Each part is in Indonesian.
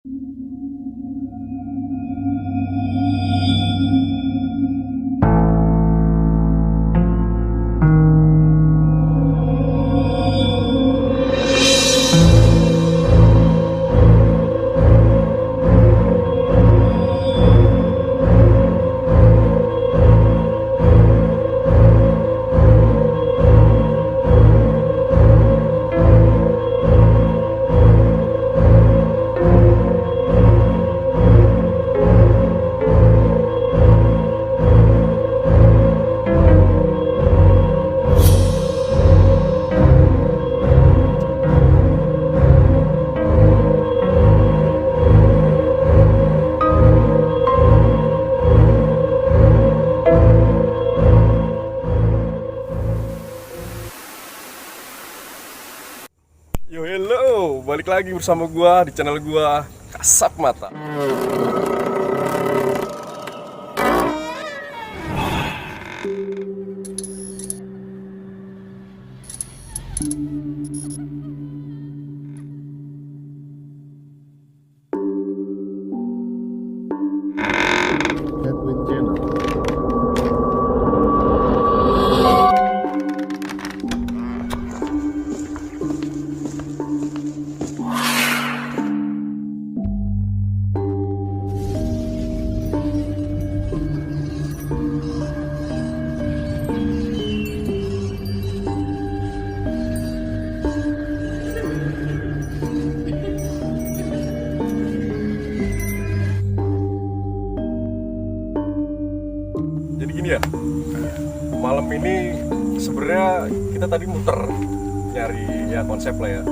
Yo hello, balik lagi bersama gua di channel gua Kasat Mata. Edwin Jenner. Jadi gini ya, malam ini sebenarnya kita tadi muter nyari ya konsep lah ya.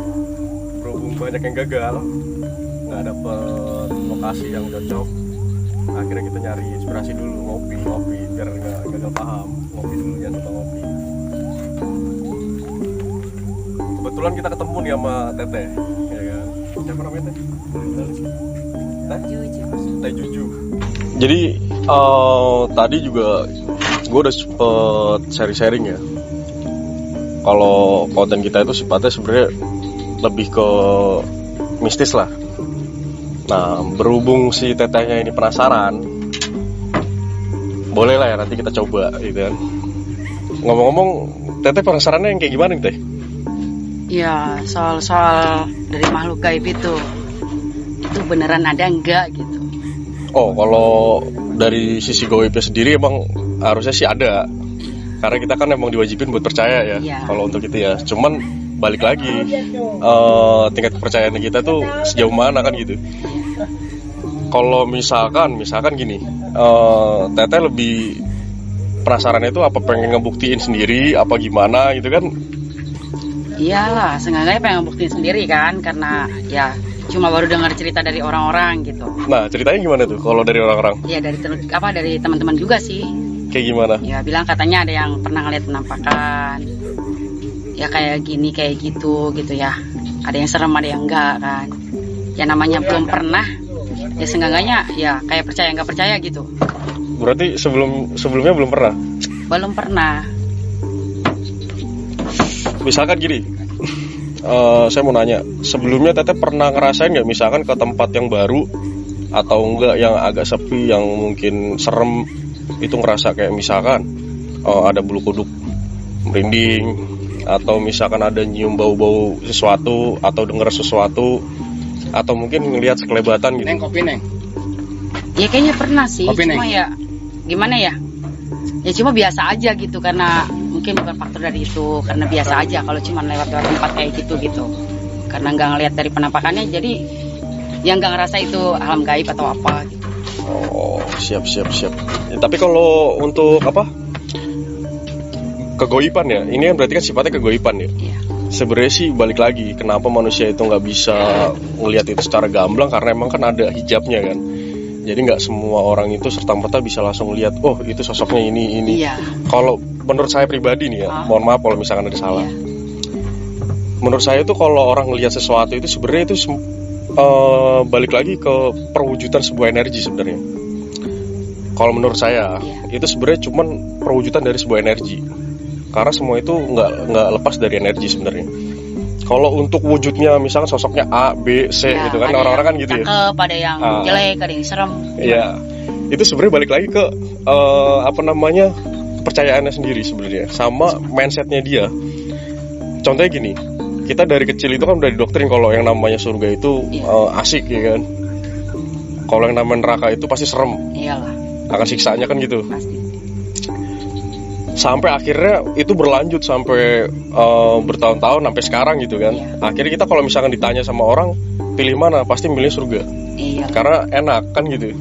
Berhubung banyak yang gagal, nggak dapet lokasi yang cocok, akhirnya kita nyari inspirasi dulu, ngopi biar nggak gagal paham, ngopi dulu ya, coba ngopi. Kebetulan kita ketemu nih sama Teteh, ya kan? Siapa namanya Teh? Teh Juju. Jadi tadi juga gue udah sempet sharing ya. Kalau konten kita itu sifatnya sebenarnya lebih ke mistis lah. Nah, berhubung si tetehnya ini penasaran, boleh lah ya nanti kita coba gitu kan. Ngomong-ngomong, teteh penasarannya yang kayak gimana nih Teh? Ya, soal dari makhluk gaib itu beneran ada enggak gitu. Oh, kalau dari sisi goibnya sendiri emang harusnya sih ada. Karena kita kan emang diwajibin buat percaya ya. Iya. Kalau untuk itu ya. Cuman balik lagi tingkat kepercayaan kita tuh sejauh mana kan gitu. Kalau misalkan gini, Teteh lebih penasarannya itu apa pengen ngebuktiin sendiri apa gimana gitu kan? Iyalah, sengaja pengen buktiin sendiri kan, karena ya cuma baru dengar cerita dari orang-orang gitu. Nah, ceritanya gimana tuh kalau dari orang-orang? Ya dari teman-teman juga sih. Kayak gimana? Ya bilang katanya ada yang pernah ngeliat penampakan. Ya kayak gini kayak gitu ya. Ada yang serem, ada yang enggak kan. Ya namanya belum pernah. Ya seenggaknya ya kayak percaya nggak percaya gitu. Berarti sebelumnya belum pernah? Belum pernah. Misalkan gini, saya mau nanya, sebelumnya Teteh pernah ngerasain nggak misalkan ke tempat yang baru atau enggak yang agak sepi, yang mungkin serem, itu ngerasa kayak misalkan ada bulu kuduk merinding, atau misalkan ada nyium bau-bau sesuatu, atau dengar sesuatu, atau mungkin ngelihat sekelebatan gitu? Neng, kopi Neng. Ya kayaknya pernah sih, Kopi, cuma ya gimana ya? Ya cuma biasa aja gitu, karena mungkin bukan faktor dari itu, karena biasa aja kalau cuma lewat tempat kayak gitu. Karena nggak ngelihat dari penampakannya, jadi yang nggak ngerasa itu alam gaib atau apa gitu. Oh, siap. Ya, tapi kalau untuk apa? Kegoiban ya, ini kan berarti kan sifatnya kegoiban ya. Iya. Sebenarnya sih balik lagi, kenapa manusia itu nggak bisa ngelihat itu secara gamblang, karena emang kan ada hijabnya kan. Jadi nggak semua orang itu serta-merta bisa langsung lihat, oh itu sosoknya ini. Iya. Kalau menurut saya pribadi nih ya, mohon maaf kalau misalkan ada salah. Iya. Menurut saya itu kalau orang ngelihat sesuatu itu sebenarnya itu balik lagi ke perwujudan sebuah energi sebenarnya. Kalau menurut saya, itu sebenarnya cuman perwujudan dari sebuah energi. Karena semua itu nggak lepas dari energi sebenarnya. Kalau untuk wujudnya misalkan sosoknya A, B, C Ya, gitu kan, ada orang-orang kan yang gitu ya. cakep, ada yang jelek, ada yang serem. Iya. Itu sebenarnya balik lagi ke apa namanya? Kepercayaannya sendiri sebenarnya sama mindsetnya dia. Contohnya gini, kita dari kecil itu kan udah didoktrin kalau yang namanya surga itu asik ya kan. Kalau yang namanya neraka itu pasti serem, Iyalah, akan siksaannya kan gitu. pasti. Sampai akhirnya itu berlanjut sampai bertahun-tahun sampai sekarang gitu kan. Iya. Akhirnya kita kalau misalkan ditanya sama orang pilih mana, pasti milih surga Iya. karena enak kan gitu.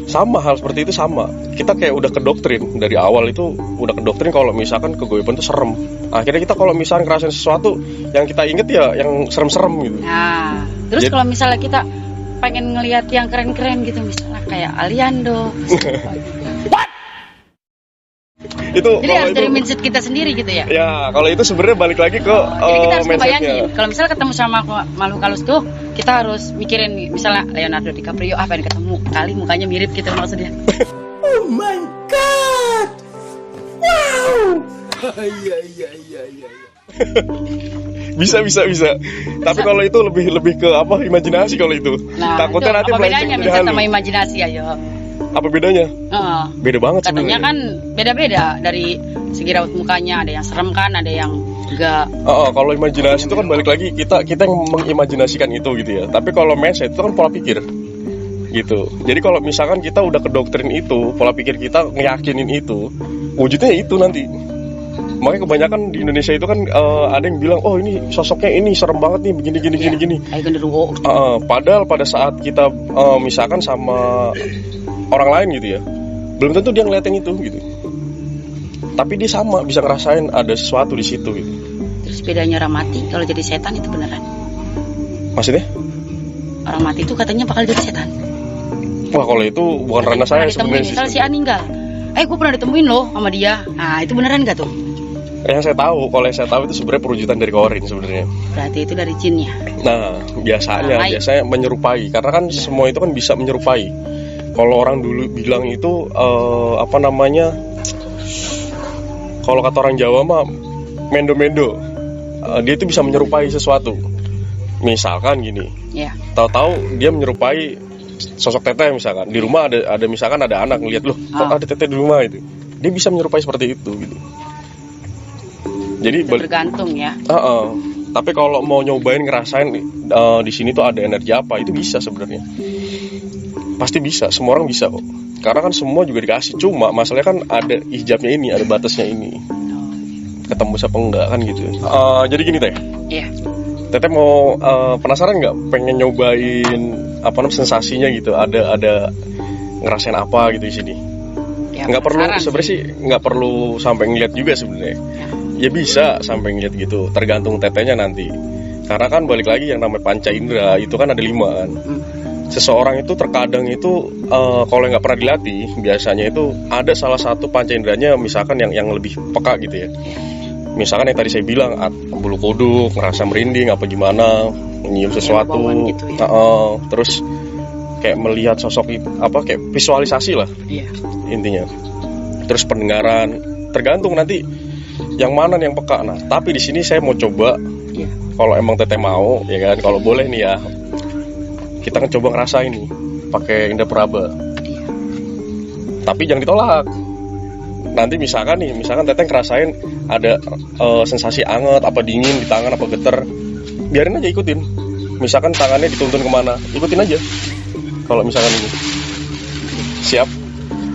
Sama hal seperti itu sama. Kita kayak udah kedoktrin dari awal itu udah kedoktrin kalau misalkan kegoiban itu serem. Akhirnya kita kalau misalkan ngerasain sesuatu yang kita inget ya yang serem-serem gitu. Nah, terus Jadi- kalau misalnya kita pengen ngelihat yang keren-keren gitu, misalnya kayak Aliando. Itu Jadi kalau harus itu dari mindset kita sendiri gitu ya. ya kalau itu sebenarnya balik lagi ke Jadi kita harus mindsetnya. ngebayangin, kalau misalnya ketemu sama makhluk halus tuh, kita harus mikirin misalnya Leonardo DiCaprio, pengen ketemu kali mukanya mirip gitu maksudnya. Oh my god! Wow! Iya. Bisa. Tapi kalau itu lebih ke apa? Imajinasi kalau itu. Nah, Takutnya itu nanti apa bedanya melenceng mindset jadi sama halu. imajinasi ayo? Apa bedanya? Heeh. Beda banget Katanya sebenarnya. kan beda-beda dari segi raut mukanya, ada yang serem kan, ada yang enggak. Kalau imajinasi itu kan balik lagi kita yang mengimajinasikan itu gitu ya. Tapi kalau mindset itu kan pola pikir. Gitu. Jadi kalau misalkan kita udah kedoktrin itu, pola pikir kita ngeyakinin itu, wujudnya itu nanti. Makanya kebanyakan di Indonesia itu kan ada yang bilang, oh ini sosoknya ini serem banget nih, begini. Kayak genderuwo. Padahal pada saat kita misalkan sama orang lain gitu ya, belum tentu dia ngeliatin itu gitu. Tapi dia sama bisa ngerasain ada sesuatu di situ gitu. Terus bedanya orang mati kalau jadi setan itu beneran. Maksudnya? Orang mati itu katanya bakal jadi setan. Wah kalau itu bukan ranah saya Pernah ditemuin, sebenarnya sih. misalnya si A meninggal. Gue pernah ditemuin loh sama dia. Nah itu beneran gak tuh? Yang saya tahu, kalau yang saya tahu itu sebenarnya perwujudan dari korin sebenarnya. Berarti itu dari jinnya. Nah, Lain. biasanya menyerupai, karena kan semua itu kan bisa menyerupai. Kalau orang dulu bilang itu apa namanya? Kalau kata orang Jawa mah mendo-mendo. Dia itu bisa menyerupai sesuatu. Misalkan gini, Ya. tahu-tahu dia menyerupai sosok teteh misalkan. Di rumah ada misalkan ada anak ngeliat loh, kok ada teteh di rumah itu. Dia bisa menyerupai seperti itu gitu. Jadi Itu tergantung ya. tapi kalau mau nyobain ngerasain di sini tuh ada energi apa, itu bisa sebenarnya. Pasti bisa, semua orang bisa kok. Karena kan semua juga dikasih. Cuma masalahnya kan ada hijabnya ini, ada batasnya ini. Ketemu siapa enggak kan gitu. Jadi gini Teh. Iya. Teteh mau penasaran nggak? Pengen nyobain apa namanya sensasinya gitu? Ada ngerasain apa gitu di sini? Ya, Nggak perlu penasaran sebenarnya sih nggak perlu sampai ngeliat juga sebenarnya. Ya bisa sampai ngeliat gitu, tergantung tetehnya nanti. Karena kan balik lagi yang namanya panca indera itu kan ada 5 kan. Seseorang itu terkadang itu kalau nggak pernah dilatih, biasanya itu ada salah satu panca inderanya misalkan yang lebih peka gitu ya. Misalkan yang tadi saya bilang bulu kuduk, ngerasa merinding apa gimana, nyium sesuatu, bauan gitu ya. terus kayak melihat sosok apa kayak visualisasi lah Iya. intinya. Terus pendengaran, tergantung nanti yang mana nih yang peka. Nah, tapi di sini saya mau coba, Iya. kalau emang teteh mau, ya kan, kalau boleh nih ya, kita kan coba ngerasain nih, pakai indra peraba. Iya. Tapi jangan ditolak. Nanti misalkan teteh ngerasain ada sensasi anget, apa dingin di tangan, apa geter, biarin aja ikutin. Misalkan tangannya dituntun kemana, ikutin aja. Kalau misalkan ini, siap,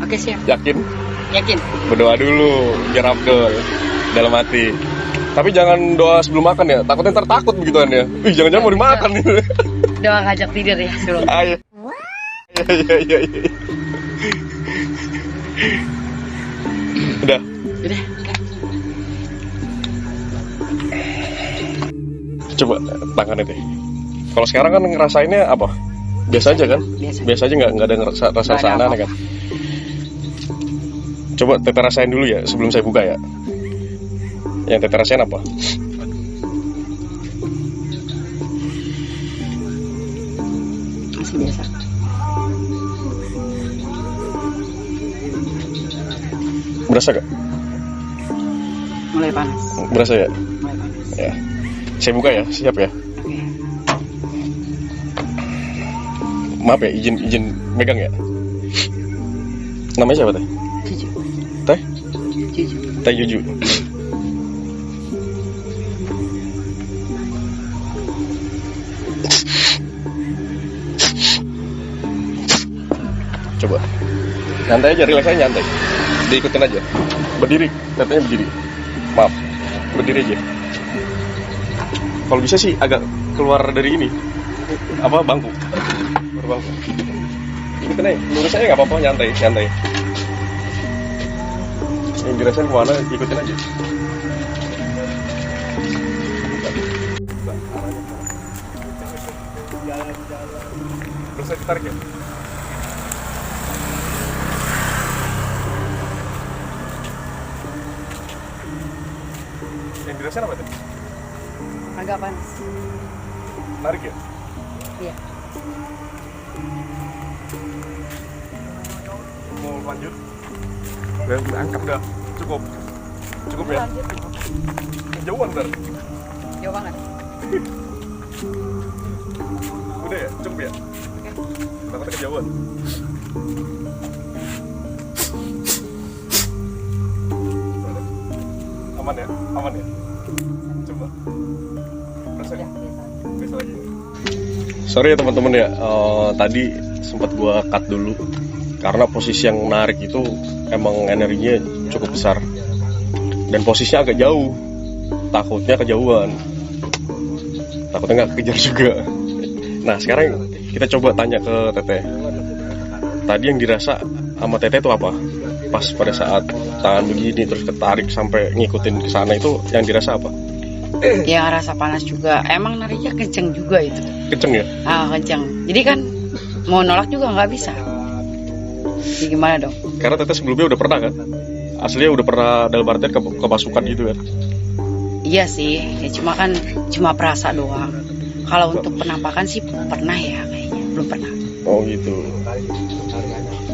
Oke, siap. yakin, Yakin? berdoa dulu, biar afdol dalam hati. Tapi jangan doa sebelum makan ya, takutnya ntar takut begituan ya. Jangan-jangan mau dimakan gitu. Doa ngajak tidur ya sebelum. Ayo. Iya. Udah. Udah. Coba tangannya deh. Kalau sekarang kan ngerasainnya apa? Biasa aja kan? Biasa. Aja nggak ada rasa Nggak ada aneh apa-apa. kan? Coba teteh rasain dulu ya sebelum saya buka ya. Yang teteh rasain apa? Masih biasa. Berasa gak? Mulai panas. Berasa ya? Mulai panas. Ya. Saya buka ya, siap ya. Maaf ya, izin megang ya. Namanya siapa teh? Juju. Teh? Juju. Teh Juju. Coba. Nyantai aja, relax aja, nyantai. Diikutin aja. Berdiri, katanya berdiri. Maaf, berdiri aja. Kalau bisa sih agak keluar dari ini. Apa, bangku. Keluar bangku. Ikutin aja, lurus aja nggak apa-apa, nyantai. Yang dirasain kemana, ikutin aja. Terus saya tarik ya. Yang dirasain apa tadi? Agak panas. Tarik ya? Iya. Mau lanjut? Udah angkat udah, cukup ya? Kejauhan ntar. Jauh banget. Udah ya, cukup ya? Takutnya kejauhan. Aman ya? Coba. Rasain. Bisa lagi. Sorry ya teman-teman ya, tadi sempat gua cut dulu karena posisi yang menarik itu emang energinya cukup besar dan posisinya agak jauh, takutnya kejauhan, takutnya nggak kejar juga. Nah sekarang kita coba tanya ke Teteh, tadi yang dirasa sama Teteh itu apa? Pas pada saat tangan begini terus ketarik sampai ngikutin ke sana itu yang dirasa apa? Ya rasa panas juga. Emang nariknya kenceng juga itu. Kenceng ya? Kenceng. Jadi kan mau nolak juga nggak bisa. Jadi gimana dong? Karena Teteh sebelumnya udah pernah kan? Aslinya udah pernah dalam artian kemasukan gitu kan? Iya sih. Ya cuma perasa doang. Kalau untuk penampakan sih pernah ya kayaknya. Belum pernah. Oh gitu.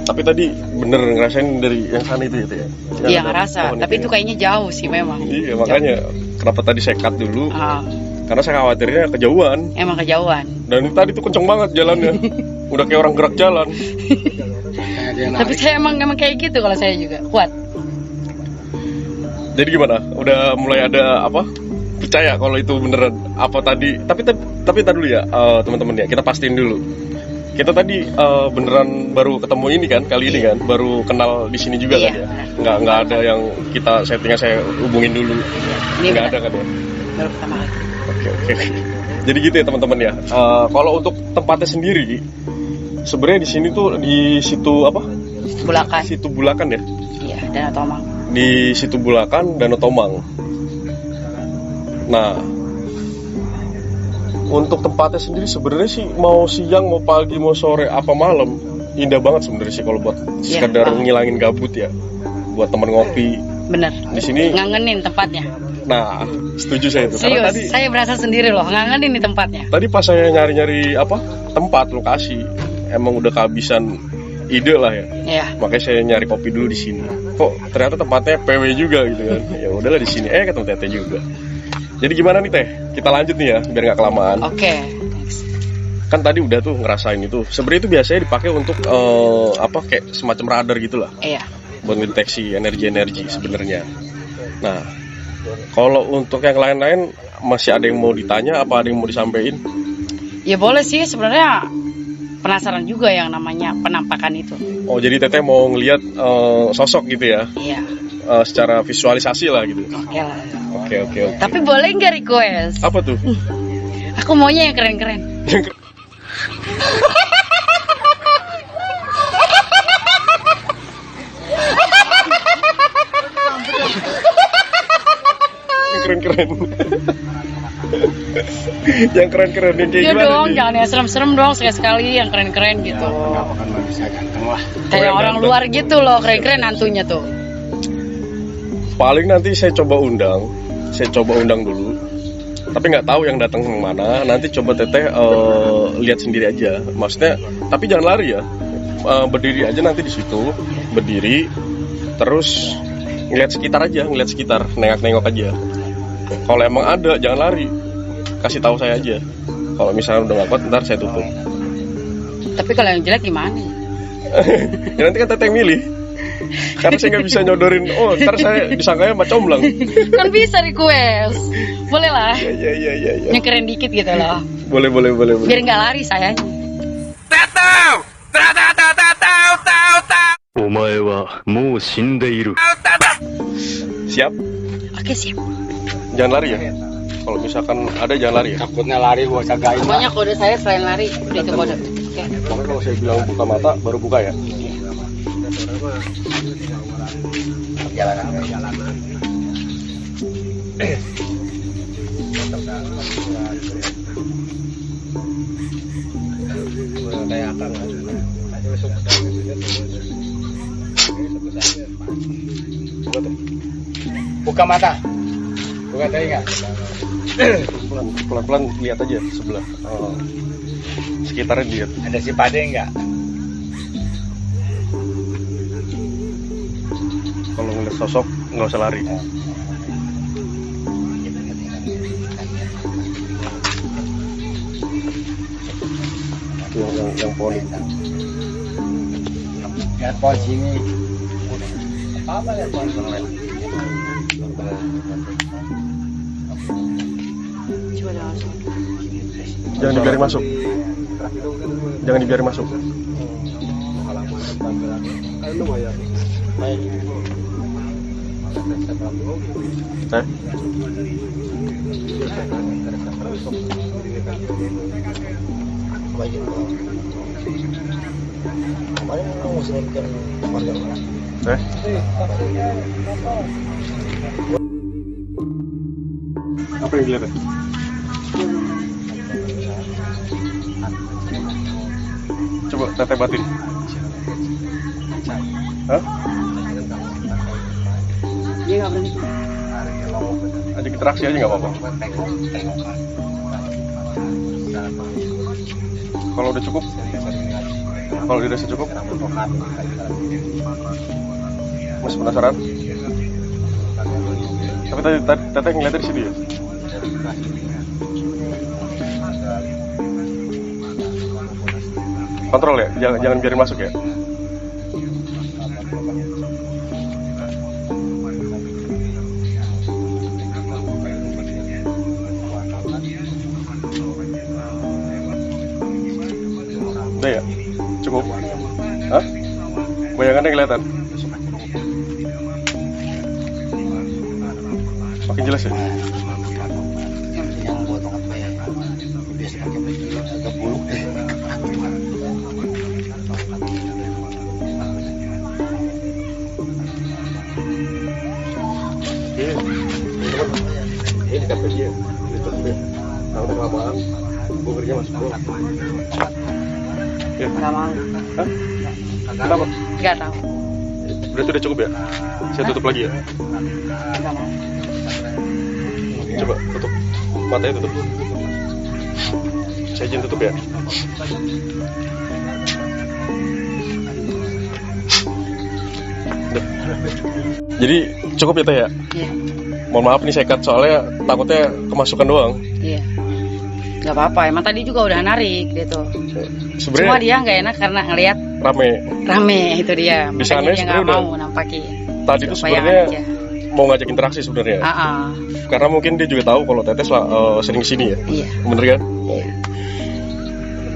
Tapi tadi bener ngerasain dari yang sana itu ya? Iya ngerasa. Tapi itu kayaknya jauh sih memang. Iya makanya. Kenapa tadi saya cut dulu? Karena saya khawatirnya kejauhan. Emang kejauhan. Dan tadi tuh kenceng banget jalannya. Udah kayak orang gerak jalan. Tapi saya emang kayak gitu kalau saya juga kuat. Jadi gimana? Udah mulai ada apa? Percaya kalau itu beneran apa tadi? Tapi tadi dulu ya teman-teman ya. Kita pastiin dulu. Kita tadi beneran baru ketemu ini kan kali ini kan, baru kenal di sini juga kan ya. Nggak ada yang kita settingnya saya hubungin dulu. Nggak ada kan ya. Baru pertama kali. Oke. Jadi gitu ya teman-teman ya. Kalau untuk tempatnya sendiri, sebenarnya di sini tuh di situ apa? Bulakan. Situ Bulakan ya. Iya, Danau Tomang. Di situ Bulakan, Danau Tomang. Nah, untuk tempatnya sendiri sebenarnya sih mau siang, mau pagi, mau sore, apa malam, indah banget sebenarnya sih kalau buat sekedar ngilangin gabut ya, buat temen ngopi. Bener. Di sini ngangenin tempatnya. Nah, setuju saya itu. Serius, karena tadi saya berasa sendiri loh, ngangenin nih tempatnya. Tadi pas saya nyari-nyari tempat, lokasi, emang udah kehabisan ide lah ya. Iya. Makanya saya nyari kopi dulu di sini. Kok ternyata tempatnya PW juga gitu kan. Ya udahlah di sini. Ketemu Teteh juga. Jadi gimana nih Teh? Kita lanjut nih ya, biar nggak kelamaan. Oke. Kan tadi udah tuh ngerasain itu. Sebenarnya itu biasanya dipakai untuk kayak semacam radar gitulah. Iya. Buat mendeteksi energi-energi sebenarnya. Nah, kalau untuk yang lain-lain masih ada yang mau ditanya, apa ada yang mau disampaikan? Ya boleh sih, sebenarnya penasaran juga yang namanya penampakan itu. Oh, jadi Teteh mau ngelihat sosok gitu ya? Iya. Secara visualisasi lah gitu. Oke lah. Oke. Tapi boleh nggak request? Apa tuh? Aku maunya yang keren-keren. Keren-keren. Yang keren-keren yang kayak Iya gimana dong, nih? jangan yang serem-serem dong, sekali-sekali yang keren-keren gitu. Kan bisa ganteng lah. Kayak orang luar gitu loh, keren-keren hantunya tuh. Paling nanti saya coba undang dulu. Tapi nggak tahu yang datang mana. Nanti coba Teteh lihat sendiri aja. Maksudnya, tapi jangan lari ya. Berdiri aja nanti di situ, berdiri, terus ngeliat sekitar aja, nengok-nengok aja. Kalau emang ada, jangan lari. kasih tahu saya aja. Kalau misalnya udah nggak kuat, ntar saya tutup. Tapi kalau yang jelek gimana? Ya nanti kan teteh yang milih. Karena saya nggak bisa nyodorin. Oh, ntar saya disangkanya sama comblang. Kan bisa request. Boleh lah. Iya. Yang keren dikit gitu loh. Boleh. Biar nggak lari saya. お前はもう死んでいる。 Siap? Oke siap. Jangan lari ya. Kalau misalkan ada jangan lari ya. Takutnya lari gua jagain. Pokoknya kode saya selain lari udah itu kode. Oke. Pokoknya kalau saya bilang buka mata, baru buka ya. Jalanan. Buka mata. Buka telinga. Pelan-pelan lihat aja sebelah. Oh. Sekitarnya dilihat. Ada si Pade enggak? Kalau ngeliat sosok nggak usah lari. Yang pohon itu. Lihat pohon sini. Apa lihat pohon keren? Jangan dibiarin masuk. Jangan dibiarin masuk. Apa yang dilihat? Coba teteh batin. Hah? Dia nggak berani. Ajak interaksi aja nggak apa-apa. Kalau udah cukup, kalau dirasa cukup, masih penasaran? Tapi tadi teteh ngeliatnya di situ ya? Kontrol ya, jangan biarin masuk ya. Udah ya? Cukup? Hah? Bayangannya kelihatan? Makin jelas ya? Yang buat banget bayangan. Biasa pakai baju agak buluk deh. Ini kata dia, ditutup ya. Kalau udah kelamaan, gue kerja masuk bro. Ya. Nggak mau. Hah? Kenapa? Nggak tahu. Berarti udah cukup ya? Saya tutup lagi ya? Nggak mau. Coba tutup, matanya tutup. Saya izin tutup ya. Udah. Jadi cukup ya teh ya? Iya. Mohon maaf nih saya cut soalnya takutnya kemasukan doang. Iya. Nggak apa-apa. Emang tadi juga udah narik gitu. Cuma Sebenarnya dia nggak enak karena ngelihat rame. itu dia. Di sana Makanya dia nggak sebenarnya mau nampakin. Tadi tuh Bayangan sebenarnya aja. mau ngajak interaksi sebenarnya. Karena mungkin dia juga tahu kalau Teteh sering kesini ya. Iya. Bener kan?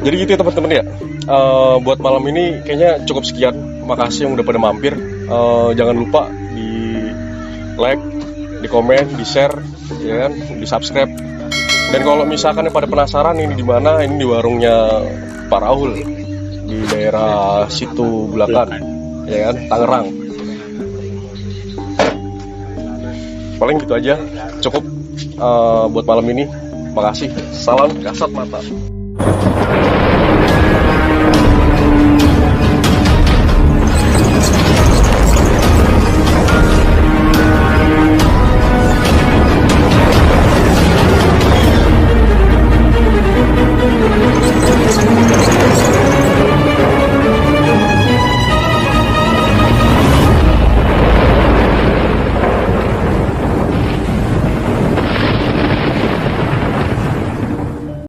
Jadi gitu ya teman-teman ya. Buat malam ini kayaknya cukup sekian. Makasih yang udah pada mampir. Jangan lupa di like, di komen, di share, ya kan, di subscribe. Dan kalau misalkan yang pada penasaran ini di mana, ini di warungnya Pak Rahul di daerah situ Bulakan, ya kan, Tangerang. Paling gitu aja, cukup buat malam ini. Makasih. Salam kasat mata.